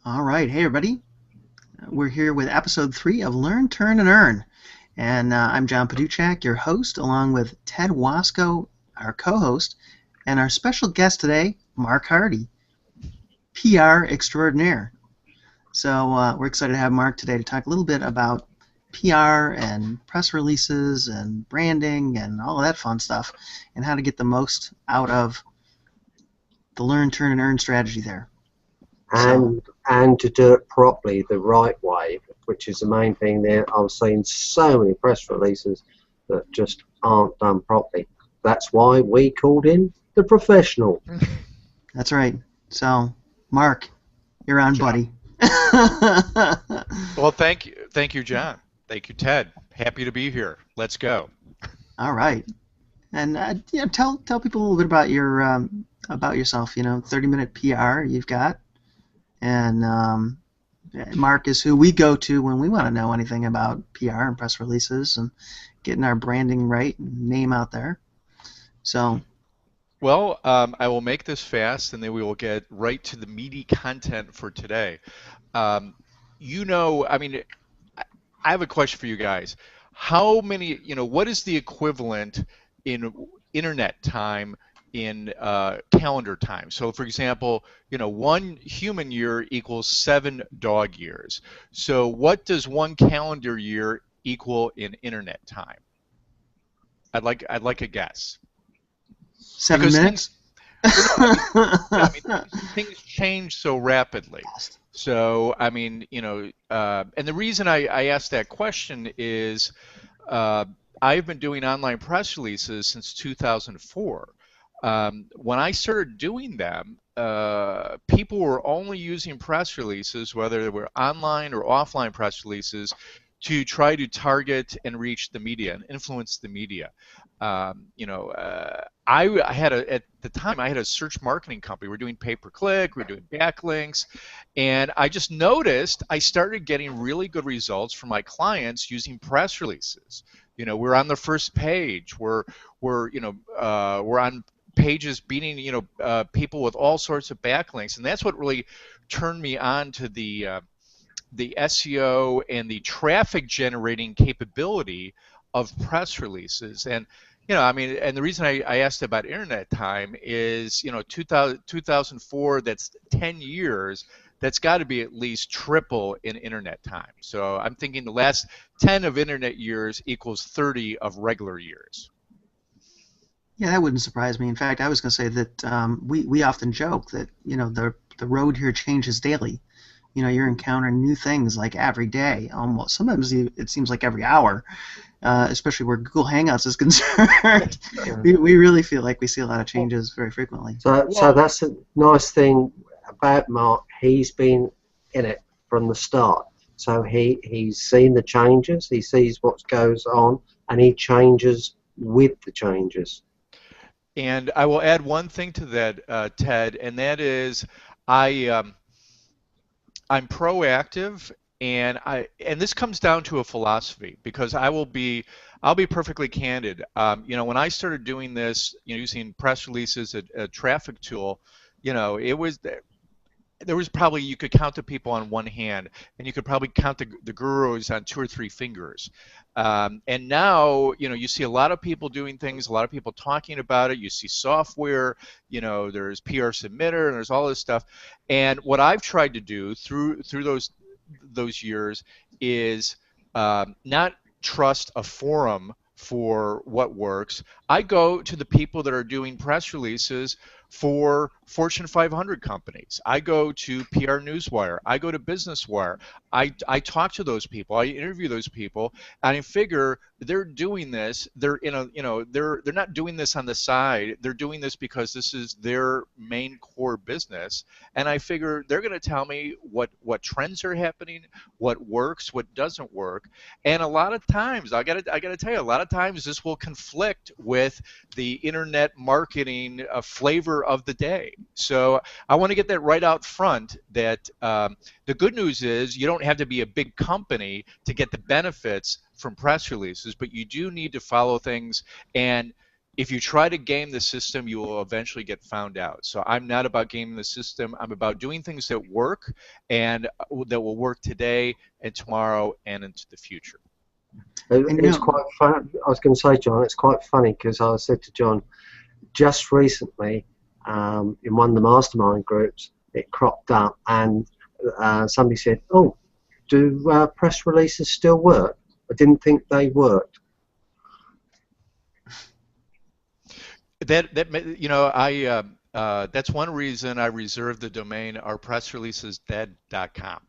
All right. Hey, everybody. We're here with episode 3 of Learn, Turn, and Earn. And I'm John Paduchak, your host, along with Ted Wasco, our co-host, and our special guest today, Mark Hardy, PR extraordinaire. So we're excited to have Mark today to talk a little bit about PR and press releases and branding and all of that fun stuff and how to get the most out of the Learn, Turn, and Earn strategy there. And to do it properly, the right way, which is the main thing there. I've seen so many press releases that just aren't done properly. That's why we called in the professional. That's right. So, Mark, you're on, John. buddy. Well, thank you, John. Thank you, Ted. Happy to be here. Let's go. All right. And tell people a little bit about yourself. 30-minute PR you've got, and Mark is who we go to when we want to know anything about PR and press releases and getting our branding right and name out there. So. Well, I will make this fast, and then we will get right to the meaty content for today. I mean, I have a question for you guys. How many, what is the equivalent in internet time in calendar time? So, for example, 1 human year equals 7 dog years. So, what does 1 calendar year equal in internet time? I'd like a guess. 7 minutes? Things change so rapidly. So, I mean, and the reason I asked that question is I've been doing online press releases since 2004. When I started doing them, people were only using press releases, whether they were online or offline press releases, to try to target and reach the media and influence the media. I had at the time I had a search marketing company. We're doing pay-per-click, we're doing backlinks, and I just noticed I started getting really good results from my clients using press releases. We're on the first page. We're on pages beating people with all sorts of backlinks, and that's what really turned me on to the SEO and the traffic generating capability of press releases. And and the reason I asked about internet time is 2004, that's 10 years, that's got to be at least triple in internet time. So I'm thinking the last 10 of internet years equals 30 of regular years. Yeah, that wouldn't surprise me. In fact, I was going to say that we often joke that the road here changes daily. You're encountering new things like every day, almost. Sometimes it seems like every hour, especially where Google Hangouts is concerned. we really feel like we see a lot of changes very frequently. So that's a nice thing about Mark. He's been in it from the start. So he's seen the changes, he sees what goes on, and he changes with the changes. And I will add one thing to that, Ted, and that is I'm proactive, and this comes down to a philosophy, because I'll be perfectly candid. When I started doing this, using press releases, a traffic tool, there was probably, you could count the people on one hand, and you could probably count the gurus on 2 or 3 fingers. And now, you see a lot of people doing things, a lot of people talking about it. You see software, there's PR Submitter, and there's all this stuff. And what I've tried to do through those years is not trust a forum for what works. I go to the people that are doing press releases for Fortune 500 companies. I go to PR Newswire. I go to Business Wire. I talk to those people. I interview those people, and I figure they're doing this. They're they're not doing this on the side. They're doing this because this is their main core business. And I figure they're going to tell me what trends are happening, what works, what doesn't work. And a lot of times, I got to tell you, a lot of times this will conflict with the internet marketing flavor of the day. So I want to get that right out front, that the good news is you don't have to be a big company to get the benefits from press releases, but you do need to follow things. And if you try to game the system, you will eventually get found out. So I'm not about gaming the system. I'm about doing things that work and that will work today and tomorrow and into the future. It's quite fun. I was going to say, John, it's quite funny because I said to John just recently in one of the mastermind groups, it cropped up and somebody said, "Oh, do press releases still work? I didn't think they worked." That's one reason I reserved the domain ourpressreleasesdead.com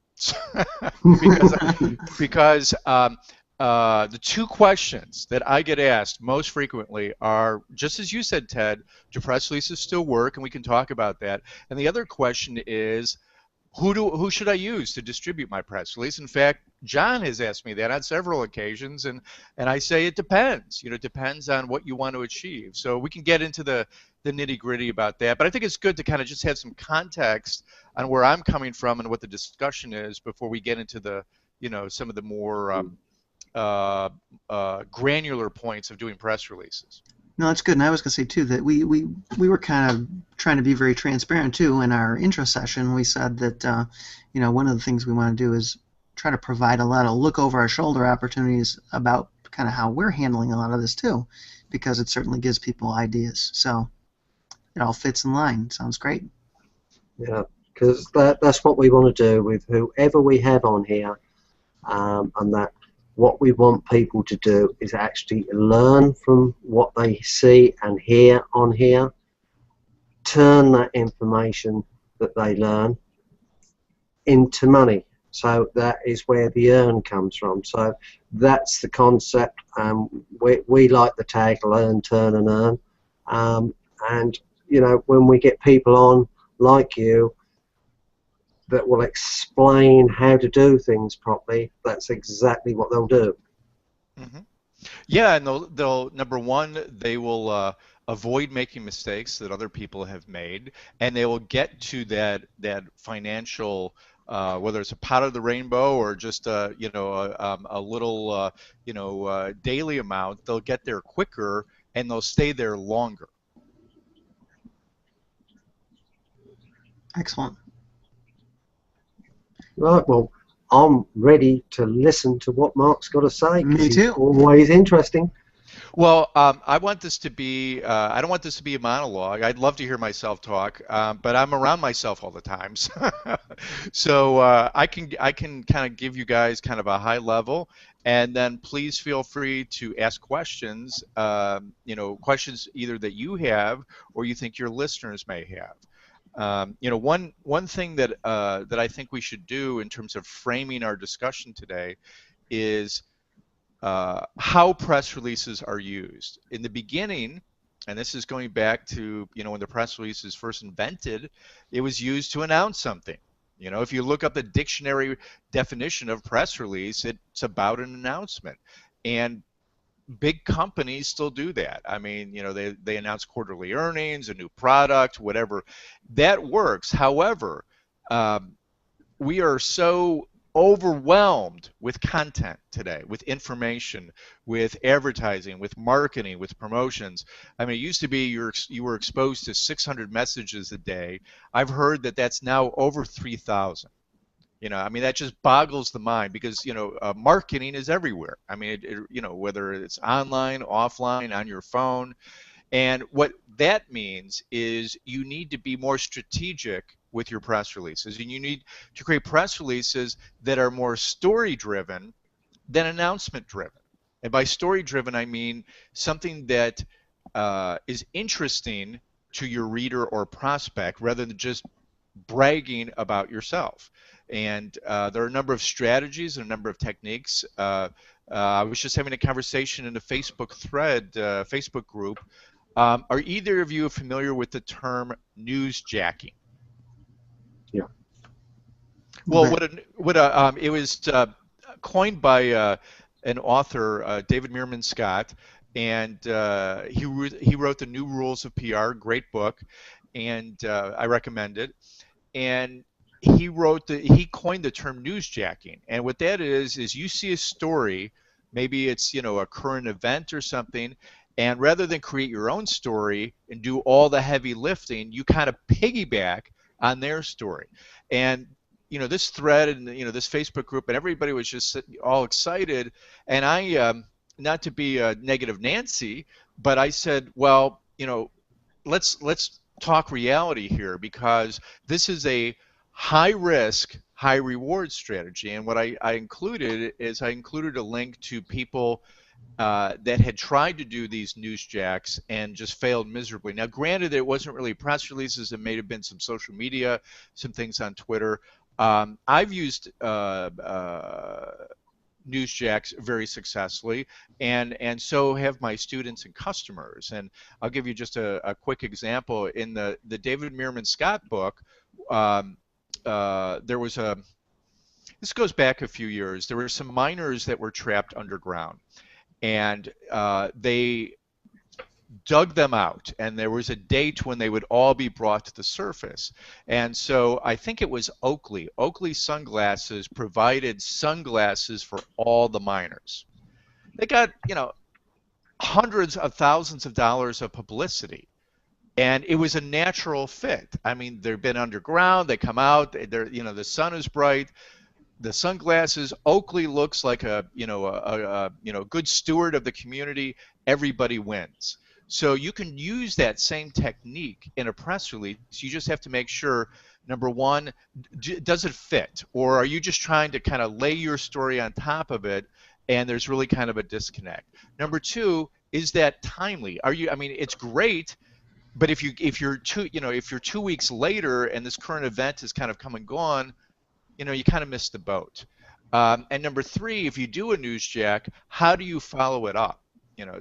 because the two questions that I get asked most frequently are, just as you said, Ted, do press releases still work? And we can talk about that. And the other question is, who should I use to distribute my press release? In fact, John has asked me that on several occasions, and I say it depends. It depends on what you want to achieve. So we can get into the nitty-gritty about that, but I think it's good to kind of just have some context on where I'm coming from and what the discussion is before we get into the some of the more granular points of doing press releases. No, that's good. And I was going to say, too, that we were kind of trying to be very transparent, too, in our intro session. We said that, one of the things we want to do is try to provide a lot of look-over-our-shoulder opportunities about kind of how we're handling a lot of this, too, because it certainly gives people ideas. So it all fits in line. Sounds great. Yeah, because that's what we want to do with whoever we have on here, and that what we want people to do is actually learn from what they see and hear on here, turn that information that they learn into money. So that is where the earn comes from. So that's the concept. We like the tag learn, turn and earn. And when we get people on like you that will explain how to do things properly, that's exactly what they'll do. Mm-hmm. Yeah, and they'll number one, they will avoid making mistakes that other people have made, and they will get to that financial, whether it's a pot of the rainbow or just a little daily amount. They'll get there quicker and they'll stay there longer. Excellent. Right, well, I'm ready to listen to what Mark's got to say. Me too. He's always interesting. Well, I want this to be, I don't want this to be a monologue. I'd love to hear myself talk, but I'm around myself all the time. So I can kind of give you guys kind of a high level, and then please feel free to ask questions, questions either that you have or you think your listeners may have. One thing that I think we should do in terms of framing our discussion today is how press releases are used. In the beginning, and this is going back to when the press release is first invented, it was used to announce something. If you look up the dictionary definition of press release, it's about an announcement, and big companies still do that. I mean, they announce quarterly earnings, a new product, whatever. That works. However, we are so overwhelmed with content today, with information, with advertising, with marketing, with promotions. I mean, it used to be you were exposed to 600 messages a day. I've heard that that's now over 3,000. I mean, that just boggles the mind because, marketing is everywhere. I mean, whether it's online, offline, on your phone. And what that means is you need to be more strategic with your press releases. And you need to create press releases that are more story-driven than announcement-driven. And by story-driven, I mean something that is interesting to your reader or prospect rather than just bragging about yourself. And there are a number of strategies and a number of techniques. I was just having a conversation in a Facebook thread, Facebook group. Are either of you familiar with the term newsjacking? Yeah. Well, it was coined by an author, David Meerman Scott, and he wrote The New Rules of PR, great book, and I recommend it. And he coined the term newsjacking, and what that is you see a story, maybe it's a current event or something, And rather than create your own story and do all the heavy lifting, you kind of piggyback on their story. And this thread and this Facebook group and everybody was just all excited. And I, not to be a negative Nancy, but I said, well, let's talk reality here, because this is a high risk, high reward strategy. And what I included is I included a link to people that had tried to do these newsjacks and just failed miserably. Now, granted, it wasn't really press releases. It may have been some social media, some things on Twitter. I've used newsjacks very successfully, and so have my students and customers. And I'll give you just a quick example. In the David Meerman Scott book, there was this goes back a few years. There were some miners that were trapped underground, and they dug them out, and there was a date when they would all be brought to the surface. And so I think it was Oakley Sunglasses provided sunglasses for all the miners. They got hundreds of thousands of dollars of publicity, and it was a natural fit. I mean, they've been underground, they come out, the sun is bright, the sunglasses. Oakley looks like a good steward of the community. Everybody wins. So you can use that same technique in a press release. You just have to make sure, number one, does it fit, or are you just trying to kind of lay your story on top of it, and there's really kind of a disconnect? Number two, is that timely? I mean, it's great, but if you're 2 weeks later and this current event is kind of come and gone, you kind of missed the boat. And number three, if you do a newsjack, how do you follow it up?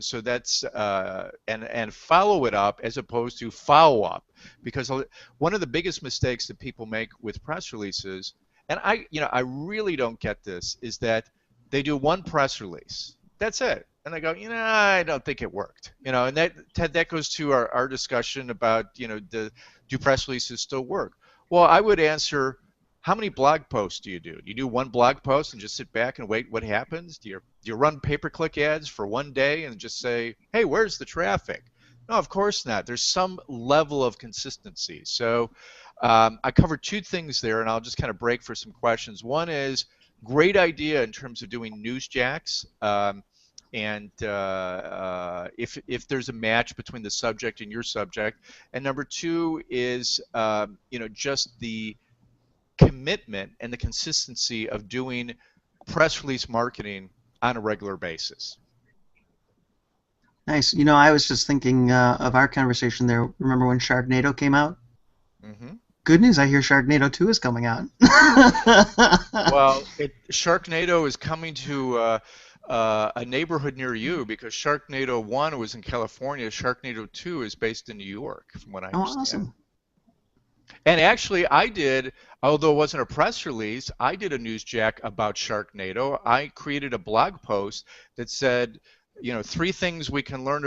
So that's and follow it up as opposed to follow up, because one of the biggest mistakes that people make with press releases, and I really don't get this, is that they do one press release, that's it, and they go, I don't think it worked, and that goes to our discussion about do press releases still work? Well, I would answer, how many blog posts do you do? Do you do one blog post and just sit back and wait what happens? Do you run pay-per-click ads for one day and just say, hey, where's the traffic? No, of course not. There's some level of consistency. So I covered two things there, and I'll just kind of break for some questions. One is, great idea in terms of doing newsjacks, and if there's a match between the subject and your subject. And number two is just the commitment and the consistency of doing press release marketing on a regular basis. Nice. I was just thinking of our conversation there. Remember when Sharknado came out? Mm-hmm. Good news, I hear Sharknado 2 is coming out. Well, Sharknado is coming to a neighborhood near you, because Sharknado 1 was in California. Sharknado 2 is based in New York, from what I understand. Awesome. And actually, I did, although it wasn't a press release, I did a newsjack about Sharknado. I created a blog post that said, 3 things we can learn,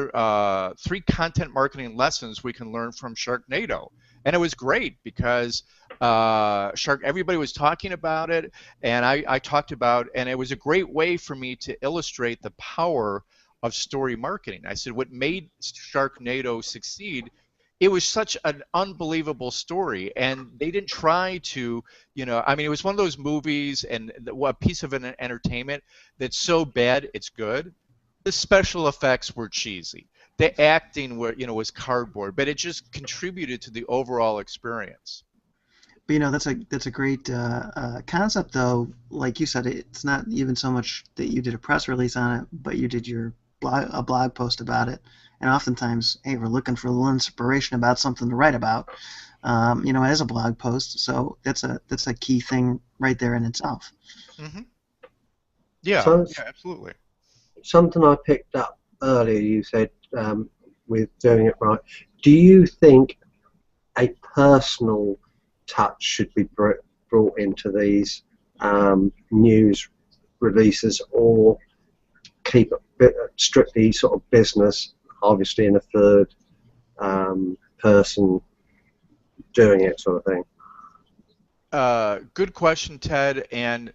3 content marketing lessons we can learn from Sharknado. And it was great, because everybody was talking about it, and I talked about, and it was a great way for me to illustrate the power of story marketing. I said, what made Sharknado succeed, it was such an unbelievable story, and they didn't try to, it was one of those movies and a piece of an entertainment that's so bad it's good. The special effects were cheesy. The acting was cardboard, but it just contributed to the overall experience. But that's a great concept, though. Like you said, it's not even so much that you did a press release on it, but you did a blog post about it. And oftentimes, hey, we're looking for a little inspiration about something to write about, as a blog post. So that's a key thing right there in itself. Mm-hmm. Yeah, yeah, absolutely. Something I picked up earlier, you said, with doing it right. Do you think a personal touch should be brought into these news releases, or keep it strictly sort of business, obviously in a third person doing it, sort of thing? Good question, Ted. And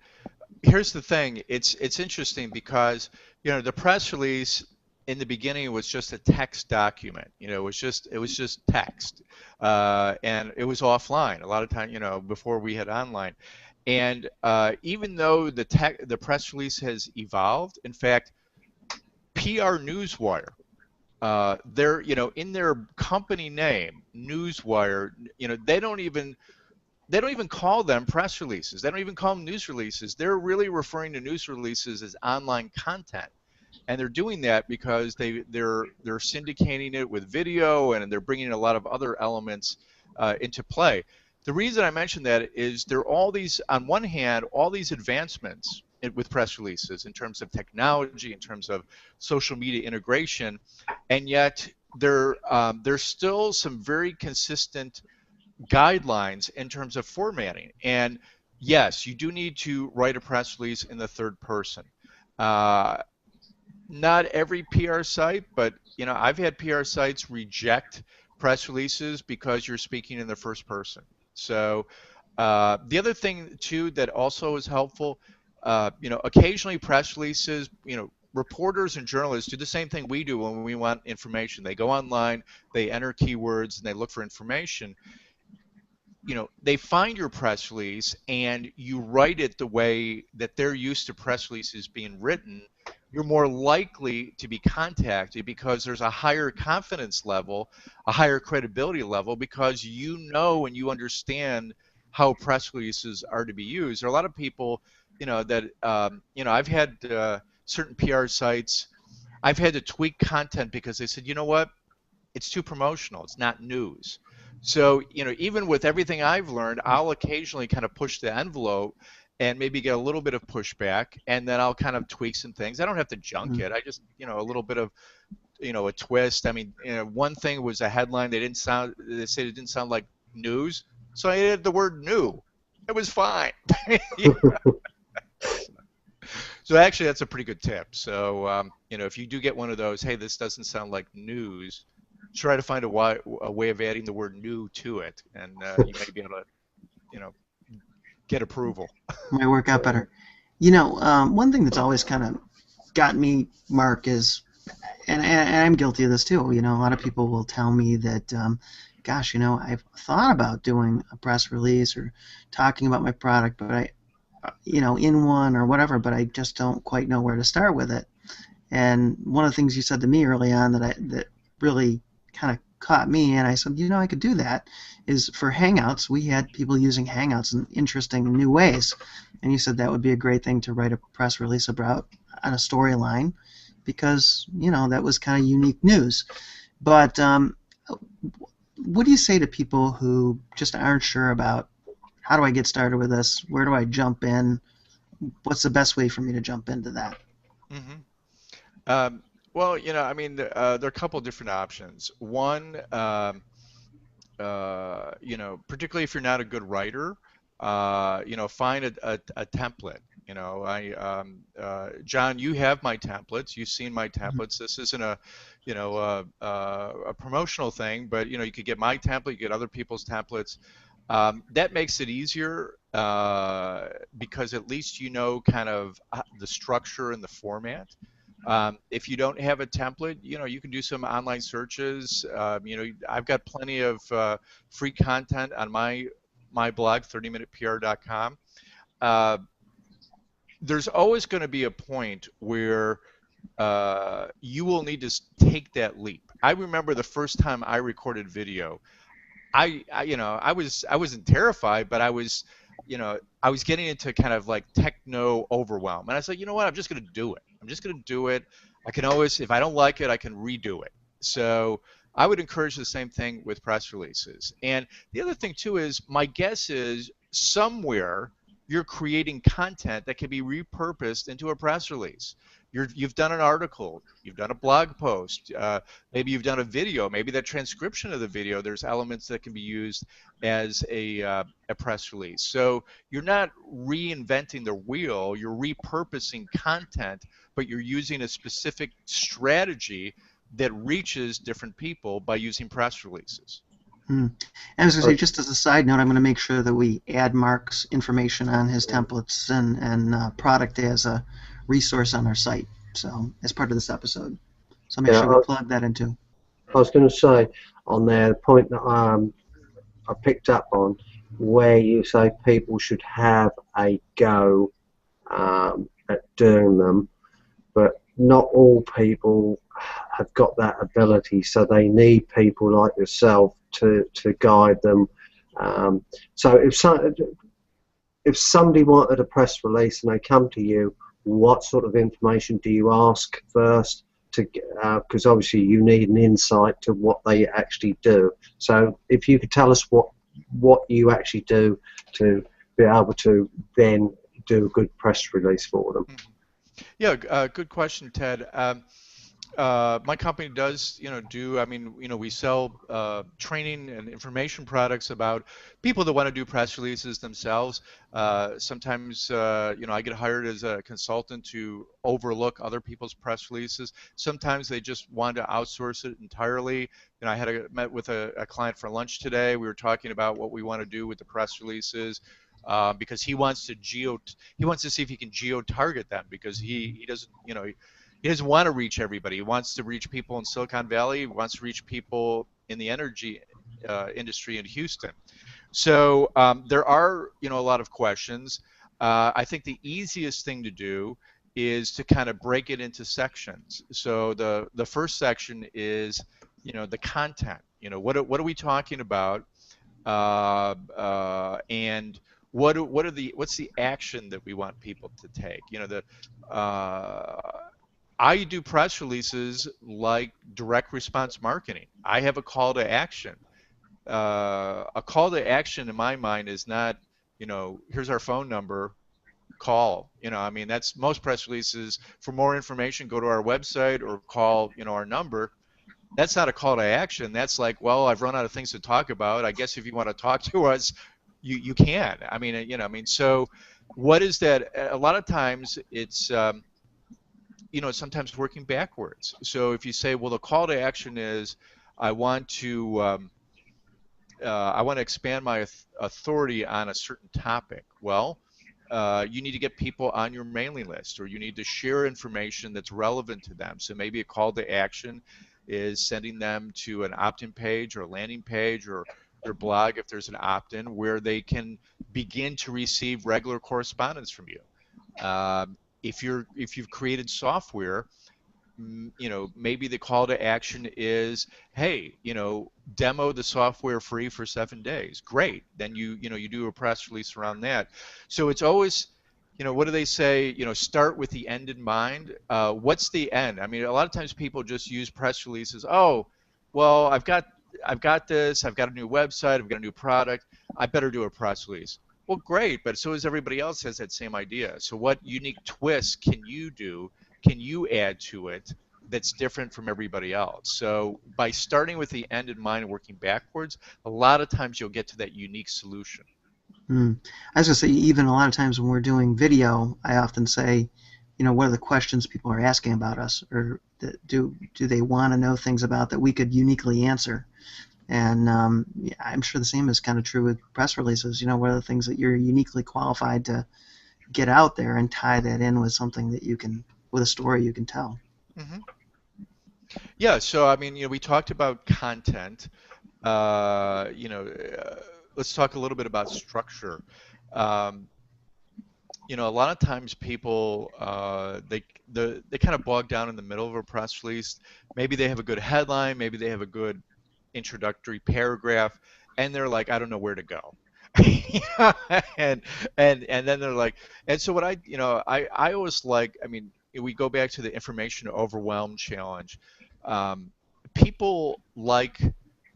here's the thing, it's interesting, because the press release, in the beginning, it was just a text document. It was just text, and it was offline. A lot of time, before we had online. And even though the press release has evolved, in fact, PR Newswire, they're in their company name, Newswire, they don't even call them press releases. They don't even call them news releases. They're really referring to news releases as online content. And they're doing that because they're syndicating it with video, and they're bringing a lot of other elements into play. The reason I mention that is there are all these, on one hand, all these advancements with press releases in terms of technology, in terms of social media integration, and yet there's still some very consistent guidelines in terms of formatting. And yes, you do need to write a press release in the third person. Not every PR site, but I've had PR sites reject press releases because you're speaking in the first person. So the other thing too that also is helpful, occasionally press releases, reporters and journalists do the same thing we do when we want information. They go online, they enter keywords, and they look for information. They find your press release and you write it the way that they're used to press releases being written, you're more likely to be contacted because there's a higher confidence level, a higher credibility level, because and you understand how press releases are to be used. There are a lot of people, that, I've had certain PR sites, I've had to tweak content because they said, you know what, it's too promotional, it's not news. So, even with everything I've learned, I'll occasionally kind of push the envelope and maybe get a little bit of pushback, and then I'll kind of tweak some things. I don't have to junk it. I just, a little bit of, a twist. I mean, one thing was a headline. They said it didn't sound like news, so I added the word new. It was fine. So actually, that's a pretty good tip. So, if you do get one of those, hey, this doesn't sound like news, try to find a way of adding the word new to it, and you may be able to, get approval. Might work out better. One thing that's always kind of got me, Mark, is, and I'm guilty of this too. A lot of people will tell me that, gosh, I've thought about doing a press release or talking about my product, but I, in one or whatever, but I just don't quite know where to start with it. And one of the things you said to me early on that really kind of caught me, and I said, I could do that, is for Hangouts. We had people using Hangouts in interesting new ways, and you said that would be a great thing to write a press release about on a storyline, because that was kind of unique news. But what do you say to people who just aren't sure about, how do I get started with this? Where do I jump in? What's the best way for me to jump into that? Mm-hmm. Well, I mean, there are a couple of different options. One, particularly if you're not a good writer, find a template. John, you have my templates. You've seen my templates. This isn't a promotional thing, but you could get my template, you get other people's templates. That makes it easier because at least kind of the structure and the format. If you don't have a template, you can do some online searches. I've got plenty of free content on my blog, 30minutepr.com. There's always going to be a point where you will need to take that leap. I remember the first time I recorded video. I wasn't terrified, but I was getting into kind of like techno overwhelm, and I said, you know what, I'm just going to do it. I'm just going to do it. I can always, if I don't like it, I can redo it. So I would encourage the same thing with press releases. And the other thing too is, my guess is somewhere you're creating content that can be repurposed into a press release. You've done an article, you've done a blog post, maybe you've done a video, maybe that transcription of the video, there's elements that can be used as a press release. So you're not reinventing the wheel, you're repurposing content, but you're using a specific strategy that reaches different people by using press releases. And I was going to say, just as a side note, I'm going to make sure that we add Mark's information on his templates and product as a resource on our site, so as part of this episode. So make Yeah, sure we plug that into. I was going to say on there the point that I picked up on, where you say people should have a go at doing them, but not all people have got that ability, so they need people like yourself to guide them. So if somebody wanted a press release and they come to you, what sort of information do you ask first? Because obviously you need an insight to what they actually do. So if you could tell us what you actually do to be able to then do a good press release for them. Yeah, good question, Ted. My company does, I mean, we sell training and information products about people that want to do press releases themselves. Sometimes, I get hired as a consultant to overlook other people's press releases. Sometimes they just want to outsource it entirely. I met with a client for lunch today. We were talking about what we want to do with the press releases. Because he wants to see if he can geo target them, because he doesn't, he doesn't want to reach everybody. He wants to reach people in Silicon Valley. He wants to reach people in the energy industry in Houston. So there are, a lot of questions. I think the easiest thing to do is to kind of break it into sections. So the first section is, the content. What are we talking about? And what's the action that we want people to take? I do press releases like direct response marketing. I have a call to action. A call to action in my mind is not, here's our phone number, call. I mean, that's most press releases. For more information, go to our website or call, our number. That's not a call to action. That's like, well, I've run out of things to talk about. I guess if you want to talk to us, you can. I mean, so what is that? A lot of times it's, sometimes working backwards. So if you say, well, the call to action is, I want to, I want to expand my authority on a certain topic. Well, you need to get people on your mailing list, or you need to share information that's relevant to them. So maybe a call to action is sending them to an opt-in page or a landing page or your blog if there's an opt-in, where they can begin to receive regular correspondence from you. If you've created software, maybe the call to action is, hey, demo the software free for 7 days. Great. Then you do a press release around that. So it's always, what do they say? Start with the end in mind. What's the end? I mean, a lot of times people just use press releases. Oh, well, I've got this. I've got a new website. I've got a new product. I better do a press release. Well, great, but so as everybody else has that same idea. So what unique twist can you do? Can you add to it that's different from everybody else? So by starting with the end in mind and working backwards, a lot of times you'll get to that unique solution. I was going to say, even a lot of times when we're doing video, I often say, what are the questions people are asking about us, or do they want to know things about that we could uniquely answer? And yeah, I'm sure the same is kind of true with press releases. What are the things that you're uniquely qualified to get out there and tie that in with something that with a story you can tell. Mm-hmm. Yeah, so I mean, we talked about content. Let's talk a little bit about structure. Um, a lot of times people they kind of bog down in the middle of a press release. Maybe they have a good headline, maybe they have a good introductory paragraph, and they're like, I don't know where to go. and and then they're like, and so what I always like, I mean, we go back to the information overwhelm challenge. People like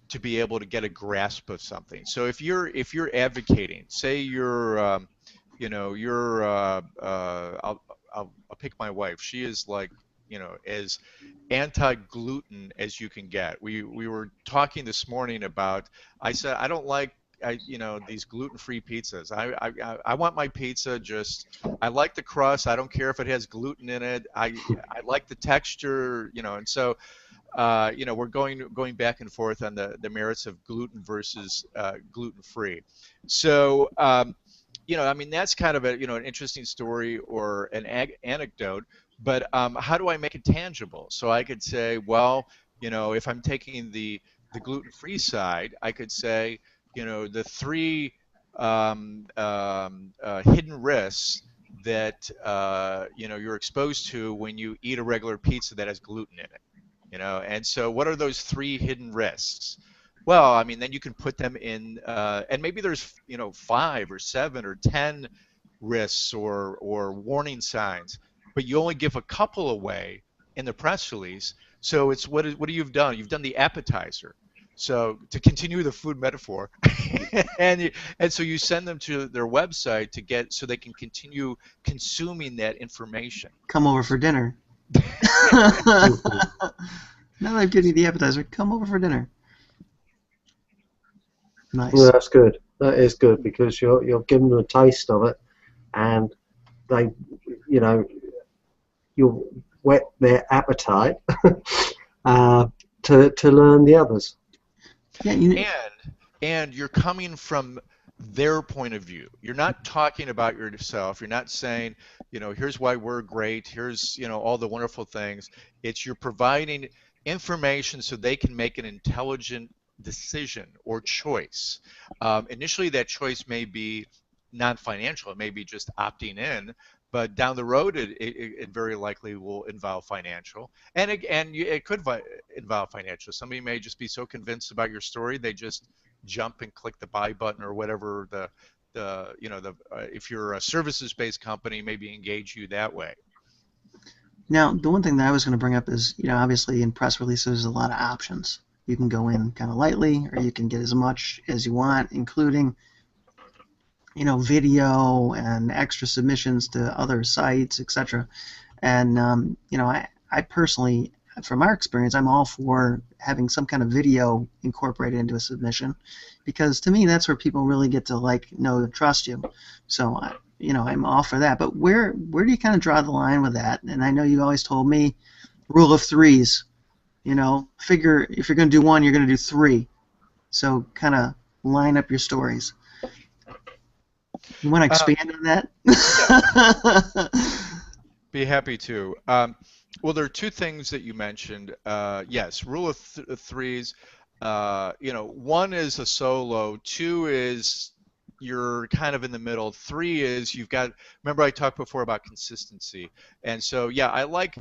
to be able to get a grasp of something. So if you're advocating, say I'll pick my wife. She is like, as anti-gluten as you can get. We were talking this morning about. I said I don't like these gluten-free pizzas. I want my pizza just. I like the crust. I don't care if it has gluten in it. I like the texture. And so. We're going back and forth on the merits of gluten versus gluten-free. So I mean, that's kind of an interesting story or an anecdote. But how do I make it tangible? So I could say, well, if I'm taking the gluten-free side, I could say, the three hidden risks that you're exposed to when you eat a regular pizza that has gluten in it. And so what are those three hidden risks? Well, I mean, then you can put them in, and maybe there's, 5 or 7 or 10 risks or warning signs, but you only give a couple away in the press release. So it's what you've done? You've done the appetizer. So to continue the food metaphor, and so you send them to their website so they can continue consuming that information. Come over for dinner. Now that I've given you the appetizer, come over for dinner. Nice. Yeah, that's good. That is good because you're giving them a taste of it, and they, you'll whet their appetite to learn the others. Yeah, and you're coming from their point of view. You're not talking about yourself. You're not saying, here's why we're great. Here's, all the wonderful things. You're providing information so they can make an intelligent decision or choice. Initially, that choice may be non-financial. It may be just opting in, but down the road, it very likely will involve financial, and it could involve financial. Somebody may just be so convinced about your story they just jump and click the buy button or whatever if you're a services-based company, maybe engage you that way. Now, the one thing that I was going to bring up is, obviously in press releases, there's a lot of options. You can go in kind of lightly, or you can get as much as you want, including, video and extra submissions to other sites, etc. And, I personally, from our experience, I'm all for having some kind of video incorporated into a submission, because to me, that's where people really get to know and trust you. So, I'm all for that. But where do you kind of draw the line with that? And I know you always told me rule of threes. Figure if you're going to do one, you're going to do three. So kind of line up your stories. You want to expand on that? Be happy to. Well, there are two things that you mentioned. Yes, rule of threes. One is a solo. Two is you're kind of in the middle. Three is remember I talked before about consistency. And so, yeah, I like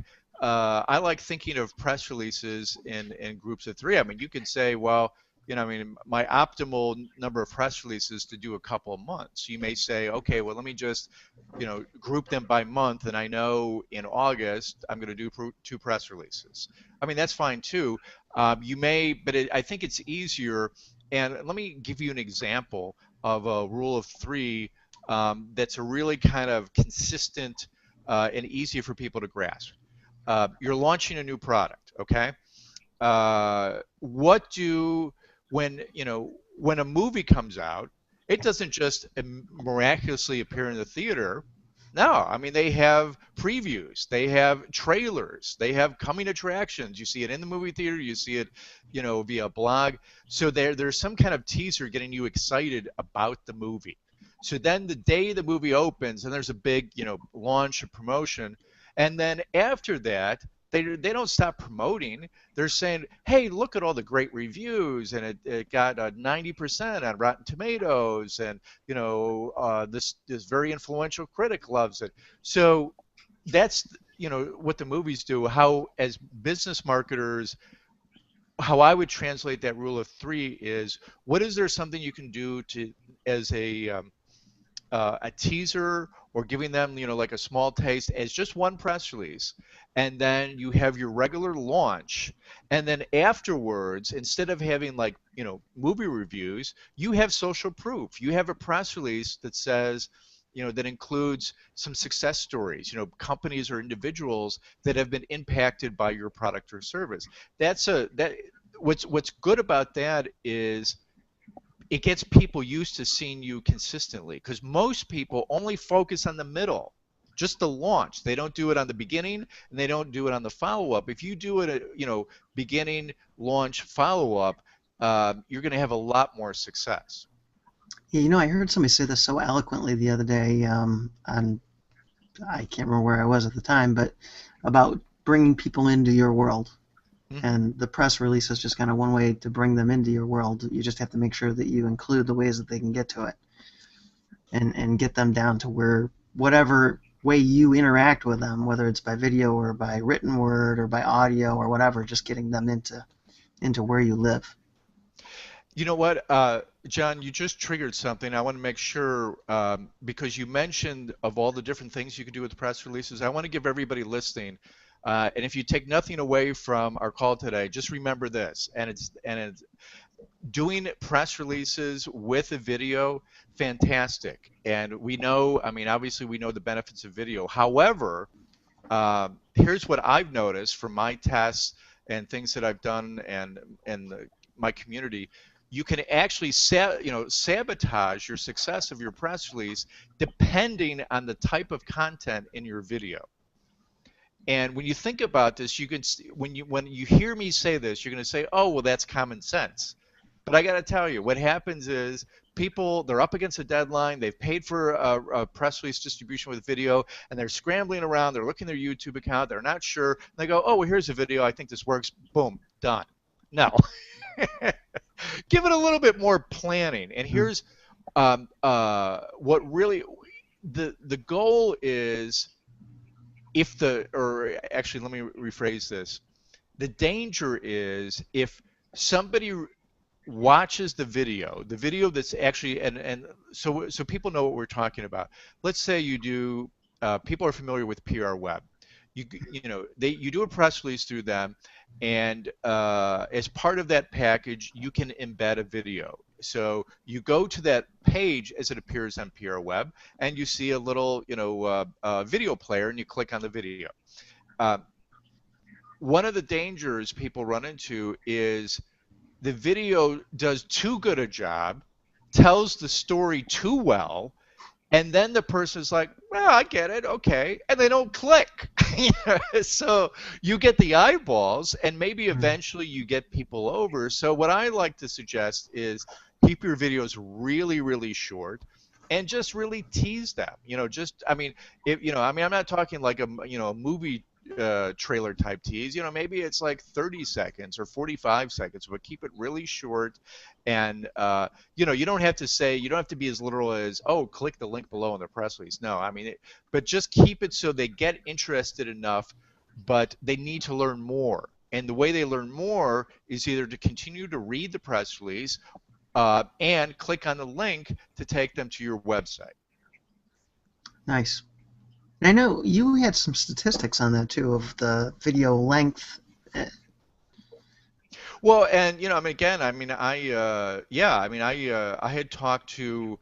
thinking of press releases in groups of three. I mean, you could say, well, my optimal number of press releases to do a couple of months. You may say, okay, well, let me just, group them by month, and I know in August I'm going to do 2 press releases. I mean, that's fine too. But I think it's easier. And let me give you an example of a rule of three that's a really kind of consistent and easy for people to grasp. You're launching a new product, okay? When a movie comes out, it doesn't just miraculously appear in the theater. No, I mean, they have previews, they have trailers, they have coming attractions. You see it in the movie theater, you see it, via blog. So there's some kind of teaser getting you excited about the movie. So then the day the movie opens and there's a big, launch or promotion, and then after that, they don't stop promoting. They're saying, hey, look at all the great reviews, and it got 90% on Rotten Tomatoes, and this very influential critic loves it. So that's what the movies do. How, as business marketers, how I would translate that rule of three is, what is there something you can do as a teaser, or giving them like a small taste as just one press release, and then you have your regular launch, and then afterwards, instead of having movie reviews, you have social proof. You have a press release that says, that includes some success stories, companies or individuals that have been impacted by your product or service. What's good about that is it gets people used to seeing you consistently, because most people only focus on the middle, just the launch. They don't do it on the beginning, and they don't do it on the follow-up. If you do it at beginning, launch, follow-up, you're going to have a lot more success. Yeah, you know, I heard somebody say this so eloquently the other day on, I can't remember where I was at the time, but about bringing people into your world. Hmm. And the press release is just kind of one way to bring them into your world. You just have to make sure that you include the ways that they can get to it, and get them down to where whatever way you interact with them, whether it's by video or by written word or by audio or whatever, just getting them into where you live. You know what, John, you just triggered something. I want to make sure, because you mentioned of all the different things you can do with press releases, I want to give everybody listening, and if you take nothing away from our call today, just remember this, and it's doing press releases with a video, fantastic. And we know, I mean, obviously we know the benefits of video. However, here's what I've noticed from my tests and things that I've done and my community. You can actually sabotage your success of your press release depending on the type of content in your video. And when you think about this, you can when you hear me say this, you're going to say, "Oh, well, that's common sense." But I got to tell you, what happens is people, they're up against a deadline, they've paid for a press release distribution with video, and they're scrambling around, they're looking at their YouTube account, they're not sure, and they go, "Oh, well, here's a video, I think this works." Boom, done. No. Give it a little bit more planning. And Mm. here's what really the goal is, if the or actually let me rephrase this. The danger is if somebody watches the video that's actually, and so people know what we're talking about. Let's say you do, people are familiar with PR Web. You do a press release through them, and as part of that package, you can embed a video. So you go to that page as it appears on PR Web, and you see a little, video player, and you click on the video. Uh, One of the dangers people run into is the video does too good a job, tells the story too well, and then the person's like, "Well, I get it, okay," and they don't click. So you get the eyeballs, and maybe Mm. eventually you get people over. So what I like to suggest is keep your videos really, really short, and just really tease them. Just, I mean, I'm not talking like a movie trailer type tease. Maybe it's like 30 seconds or 45 seconds, but keep it really short. And you don't have to say, you don't have to be as literal as, "Oh, click the link below in the press release." No, I mean, but just keep it so they get interested enough, but they need to learn more. And the way they learn more is either to continue to read the press release, and click on the link to take them to your website. Nice. And I know you had some statistics on that too of the video length. Uh, Well, and I mean, again, I mean, yeah, I mean, I had talked to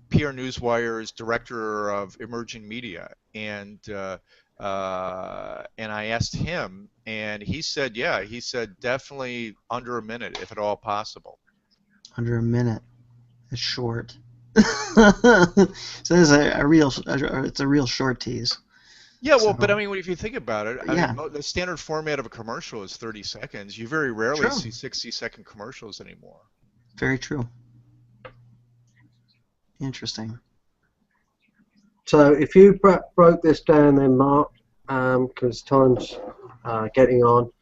PR Newswire's director of emerging media, and I asked him, and he said, yeah, he said definitely under a minute, if at all possible. Under a minute. It's short. So it's it's a real short tease. Yeah, well, but I So mean, if you think about it, I mean, yeah, the standard format of a commercial is 30 seconds. You very rarely true. see 60-second commercials anymore. Very true. Interesting. So if you broke this down then, Mark, because time's getting on,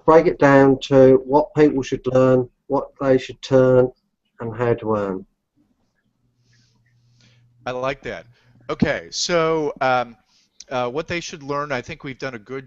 break it down to what people should learn, what they should turn, and how to earn. I like that. Okay, so what they should learn, I think we've done a good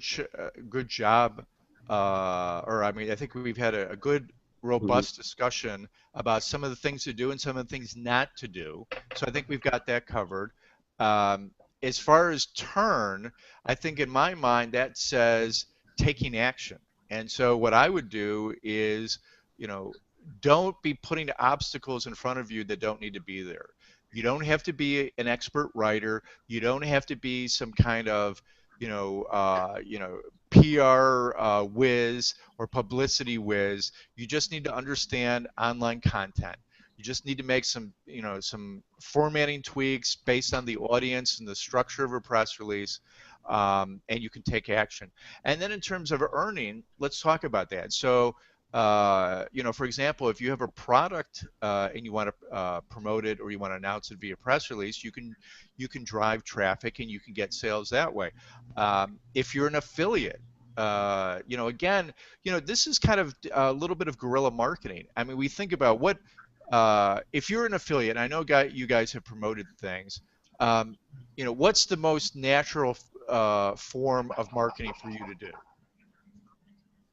job, or I mean, I think we've had a good, Mhm. robust discussion about some of the things to do and some of the things not to do. So I think we've got that covered. Um, as far as turn, I think in my mind that says taking action. And so what I would do is, you know, don't be putting obstacles in front of you that don't need to be there. You don't have to be an expert writer. You don't have to be some kind of, PR whiz or publicity whiz. You just need to understand online content. You just need to make some formatting tweaks based on the audience and the structure of a press release, and you can take action. And then in terms of earning, let's talk about that. So For example, if you have a product and you want to promote it or you want to announce it via press release, you can drive traffic and you can get sales that way. If you're an affiliate, again, this is kind of a little bit of guerrilla marketing. I mean, we think about what if you're an affiliate. I know, you guys have promoted things. Um, what's the most natural form of marketing for you to do?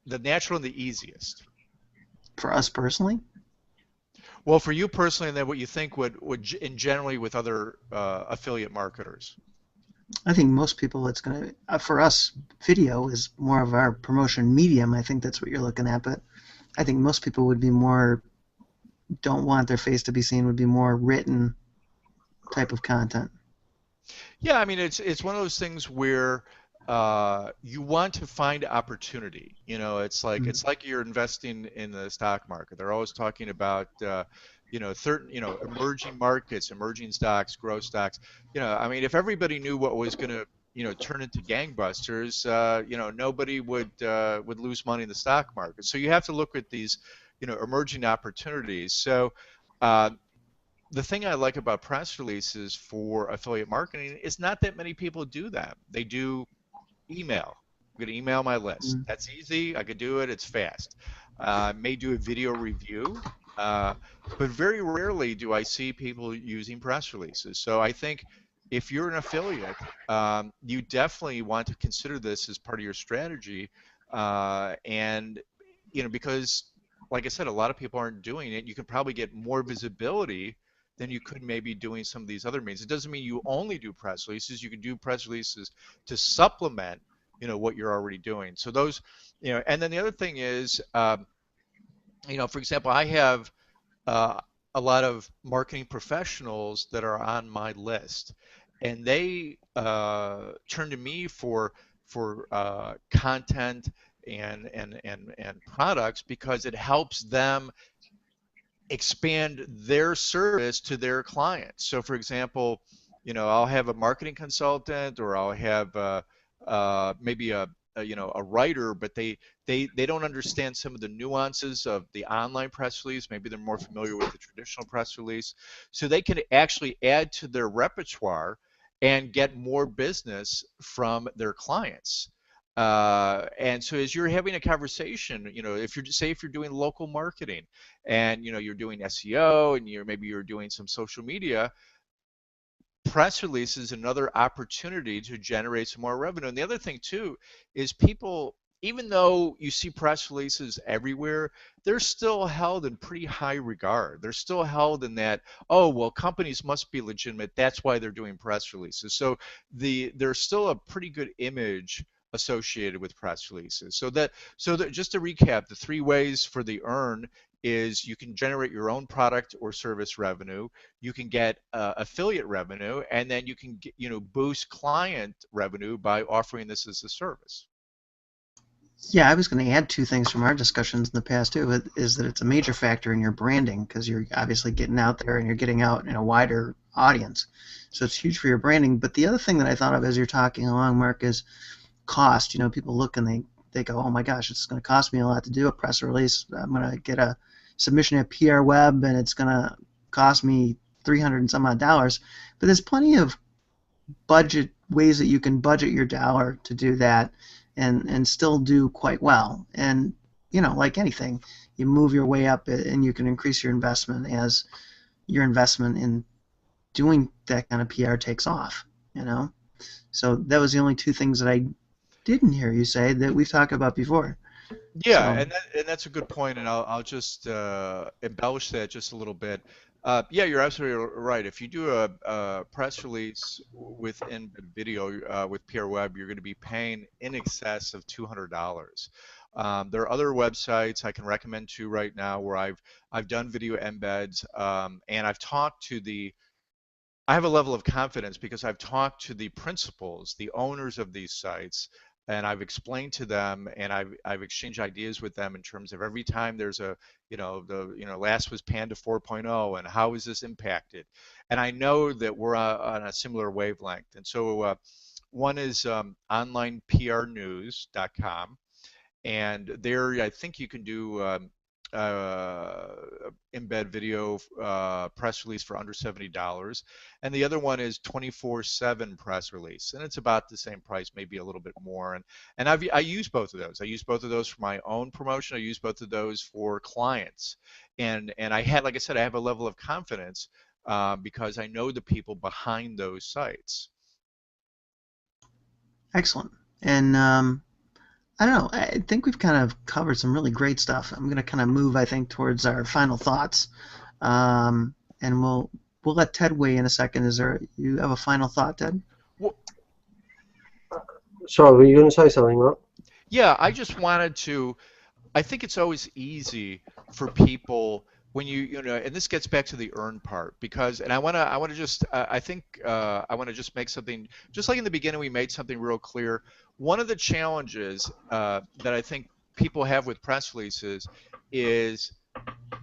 The natural and the easiest. For us personally, Well, for you personally, and then what you think in generally with other affiliate marketers. I think most people, it's going to, for us, video is more of our promotion medium. I think that's what you're looking at. But I think most people would be more, don't want their face to be seen, would be more written type of content. Yeah, I mean it's one of those things where you want to find opportunity. Mm. It's like you're investing in the stock market. They're always talking about certain emerging markets, emerging stocks, growth stocks. I mean, if everybody knew what was going to turn into gangbusters, nobody would lose money in the stock market. So you have to look at these emerging opportunities. So. Uh, the thing I like about press releases for affiliate marketing is not that many people do that. They do email. I'm going to email my list. Mm. That's easy. I could do it. It's fast. May do a video review, uh, but very rarely do I see people using press releases. So I think if you're an affiliate, you definitely want to consider this as part of your strategy, and because, like I said, a lot of people aren't doing it. You can probably get more visibility than you could maybe doing some of these other means. It doesn't mean you only do press releases. You can do press releases to supplement, what you're already doing. So those, and then the other thing is, for example, I have uh, a lot of marketing professionals that are on my list, and they turn to me for content and products because it helps them expand their service to their clients. So, for example, I'll have a marketing consultant, or I'll have maybe a writer, but they don't understand some of the nuances of the online press release. Maybe they're more familiar with the traditional press release, so they can actually add to their repertoire and get more business from their clients. And so as you're having a conversation, if you're doing local marketing and you're doing SEO and you're doing some social media, press release is another opportunity to generate some more revenue. And the other thing too is people, even though you see press releases everywhere, they're still held in pretty high regard. They're still held in that, oh, well, companies must be legitimate. That's why they're doing press releases. So there's still a pretty good image associated with press releases. So that just to recap, the three ways for the earn is you can generate your own product or service revenue, you can get affiliate revenue, and then you can boost client revenue by offering this as a service. Yeah, I was going to add two things from our discussions in the past too. Is that it's a major factor in your branding because you're obviously getting out there and you're getting out in a wider audience, so it's huge for your branding. But the other thing that I thought of as you're talking along, Mark, is cost. People look and they go, oh my gosh, it's going to cost me a lot to do a press release. I'm going to get a submission at PR Web and it's going to cost me 300 and some odd dollars. But there's plenty of budget ways that you can budget your dollar to do that and still do quite well. And like anything, you move your way up and you can increase your investment as your investment in doing that kind of PR takes off. So that was the only two things that I didn't hear you say that we've talked about before. Yeah, So and that's a good point, and I'll just embellish that just a little bit. Yeah, you're absolutely right. If you do a press release within video with PR Web, you're going to be paying in excess of $200. There are other websites I can recommend to right now where I've done video embeds, and I have a level of confidence because I've talked to the principals, the owners of these sites, and I've explained to them and I've exchanged ideas with them in terms of every time there's last was Panda 4.0 and how is this impacted, and I know that we're on a similar wavelength. And so one is onlineprnews.com, and there I think you can do embed video press release for under $70, and the other one is 24/7 press release, and it's about the same price, maybe a little bit more. And I use both of those. I use both of those for my own promotion. I use both of those for clients, and I had, like I said, I have a level of confidence because I know the people behind those sites. Excellent. And I don't know. I think we've kind of covered some really great stuff. I'm going to kind of move, I think, towards our final thoughts, and we'll let Ted weigh in a second. You have a final thought, Ted? Well, sorry, were you going to say something, Mark? Yeah, I just wanted to. I think it's always easy for people when you know, and this gets back to the earn part, because, and I want to just, I think I want to just make something, just like in the beginning we made something real clear. One of the challenges that I think people have with press releases is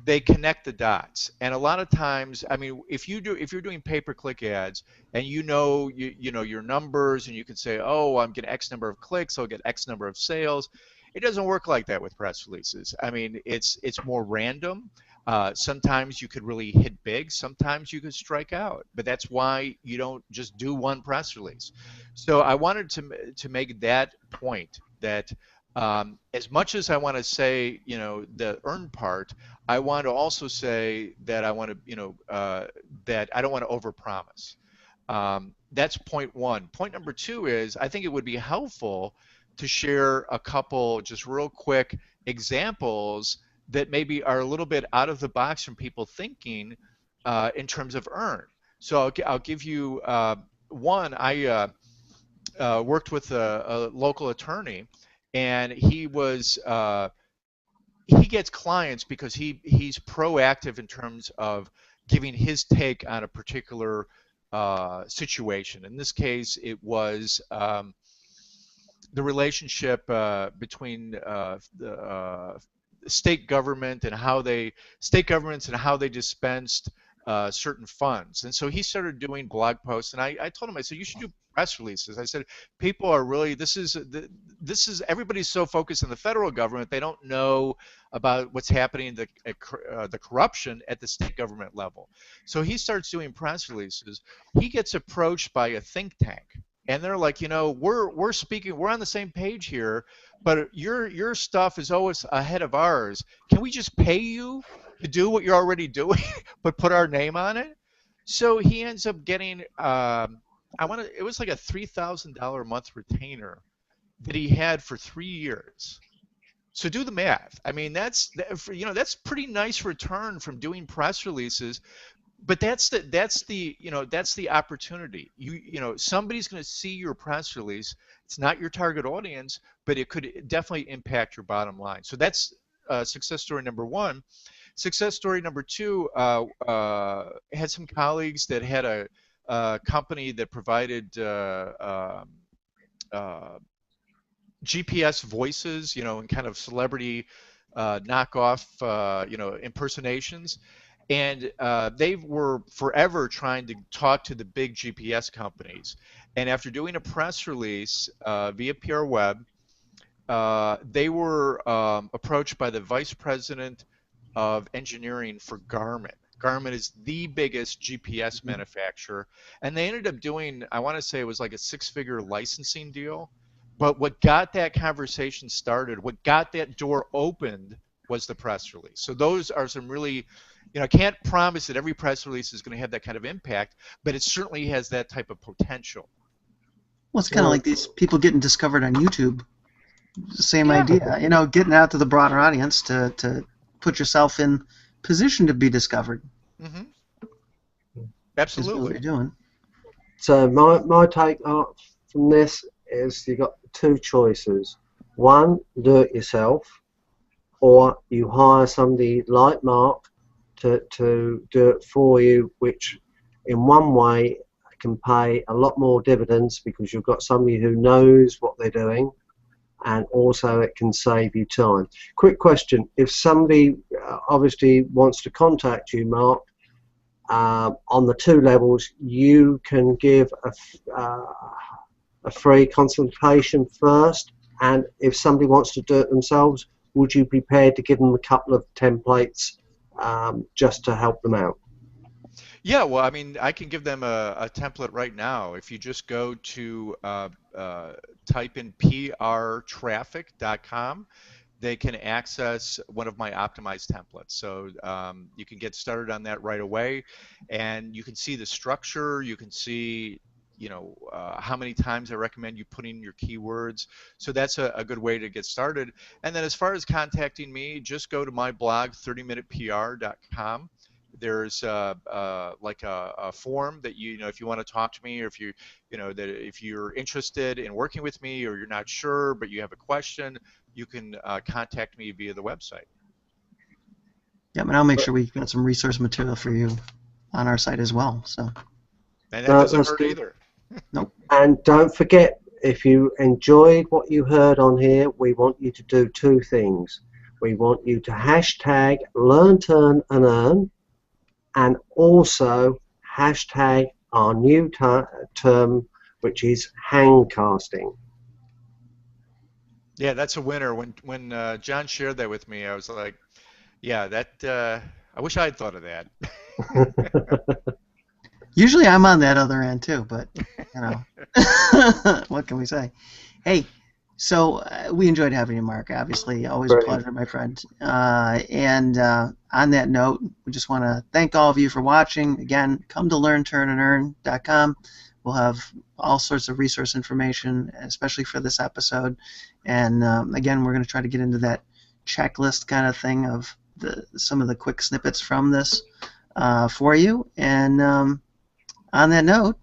they connect the dots, and a lot of times, I mean, if you're doing pay-per-click ads, and you know your numbers, and you can say, oh, I'm getting X number of clicks, I'll get X number of sales. It doesn't work like that with press releases. I mean, it's more random. Sometimes you could really hit big, sometimes you could strike out, but that's why you don't just do one press release. So I wanted to make that point, that as much as I want to say, you know, the earn part, I want to also say that I want to, you know, that I don't want to overpromise. That's point one. Point number two is, I think it would be helpful to share a couple just real quick examples that maybe are a little bit out of the box from people thinking in terms of earn. So I'll give you one. I worked with a local attorney, and he gets clients because he's proactive in terms of giving his take on a particular situation. In this case, it was the relationship between the state government and how they dispensed certain funds. And so he started doing blog posts, and I told him, I said, you should do press releases. I said, people are really, this is everybody's so focused on the federal government, they don't know about what's happening, the corruption at the state government level. So he starts doing press releases. He gets approached by a think tank, and they're like, you know, we're on the same page here, but your stuff is always ahead of ours. Can we just pay you to do what you're already doing, but put our name on it? So he ends up getting, it was like a $3,000 a month retainer that he had for 3 years. So do the math. I mean, that's pretty nice return from doing press releases. But that's the opportunity. You know, somebody's going to see your press release. It's not your target audience, but it could definitely impact your bottom line. So that's success story number one. Success story number two, had some colleagues that had a company that provided GPS voices, you know, and kind of celebrity knockoff, you know, impersonations. And they were forever trying to talk to the big GPS companies. And after doing a press release via PR Web, they were approached by the vice president of engineering for Garmin. Garmin is the biggest GPS manufacturer. And they ended up doing, I want to say it was like a 6-figure licensing deal. But what got that conversation started, what got that door opened, was the press release. So those are some really, you know, I can't promise that every press release is going to have that kind of impact, but it certainly has that type of potential. Well, it's kind of like these people getting discovered on YouTube. Same idea, you know, getting out to the broader audience to put yourself in position to be discovered. Mm-hmm. Absolutely. Is what you're doing. So my take from this is you've got two choices. One, do it yourself, or you hire somebody like Mark to do it for you, which in one way can pay a lot more dividends because you've got somebody who knows what they're doing, and also it can save you time. Quick question, if somebody obviously wants to contact you, Mark, on the two levels, you can give a free consultation first, And if somebody wants to do it themselves, would you be prepared to give them a couple of templates just to help them out? Yeah, well, I mean, I can give them a template right now. If you just go to type in prtraffic.com, they can access one of my optimized templates. So you can get started on that right away, and you can see the structure. You can see, how many times I recommend you put in your keywords. So that's a good way to get started. And then as far as contacting me, just go to my blog, 30minutepr.com. There's like a form that if you want to talk to me, or if that if you're interested in working with me, or you're not sure but you have a question, you can contact me via the website. Yeah, and I'll make sure we've got some resource material for you on our site as well. So. And that doesn't hurt either. Nope. And don't forget, if you enjoyed what you heard on here, we want you to do two things. We want you to hashtag Learn, Turn and Earn, and also hashtag our new term, which is handcasting. Yeah, that's a winner. When John shared that with me, I was like, yeah, that I wish I had thought of that. Usually I'm on that other end too, but what can we say? Hey, so we enjoyed having you, Mark. Obviously, always a pleasure, my friend. And on that note, we just want to thank all of you for watching. Again, come to LearnTurnandEarn.com. We'll have all sorts of resource information, especially for this episode. And again, we're going to try to get into that checklist kind of thing of some of the quick snippets from this for you. And on that note,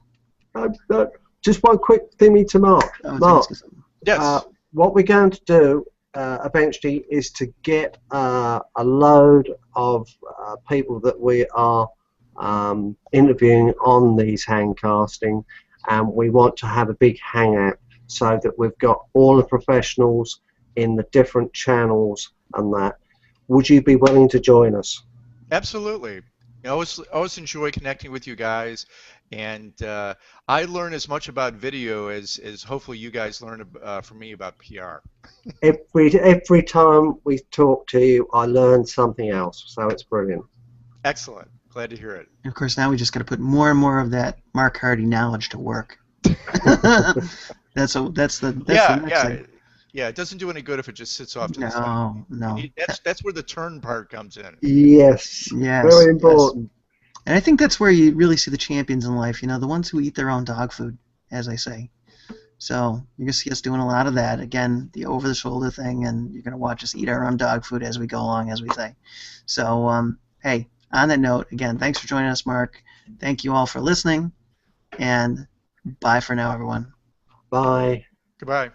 just one quick thingy to Mark. Mark, yes. What we're going to do eventually is to get a load of people that we are interviewing on these handcasting, and we want to have a big hangout so that we've got all the professionals in the different channels and that. Would you be willing to join us? Absolutely. I always enjoy connecting with you guys, and I learn as much about video as hopefully you guys learn from me about PR. Every time we talk to you, I learn something else, so it's brilliant. Excellent. Glad to hear it. And of course, now we just got to put more and more of that Mark Hardy knowledge to work. That's the next thing. Yeah, it doesn't do any good if it just sits off to the side. No. That's where the turn part comes in. Yes. Very important. Yes. And I think that's where you really see the champions in life, the ones who eat their own dog food, as I say. So you're going to see us doing a lot of that. Again, the over-the-shoulder thing, and you're going to watch us eat our own dog food as we go along, as we say. So, hey, on that note, again, thanks for joining us, Mark. Thank you all for listening, and bye for now, everyone. Bye. Goodbye.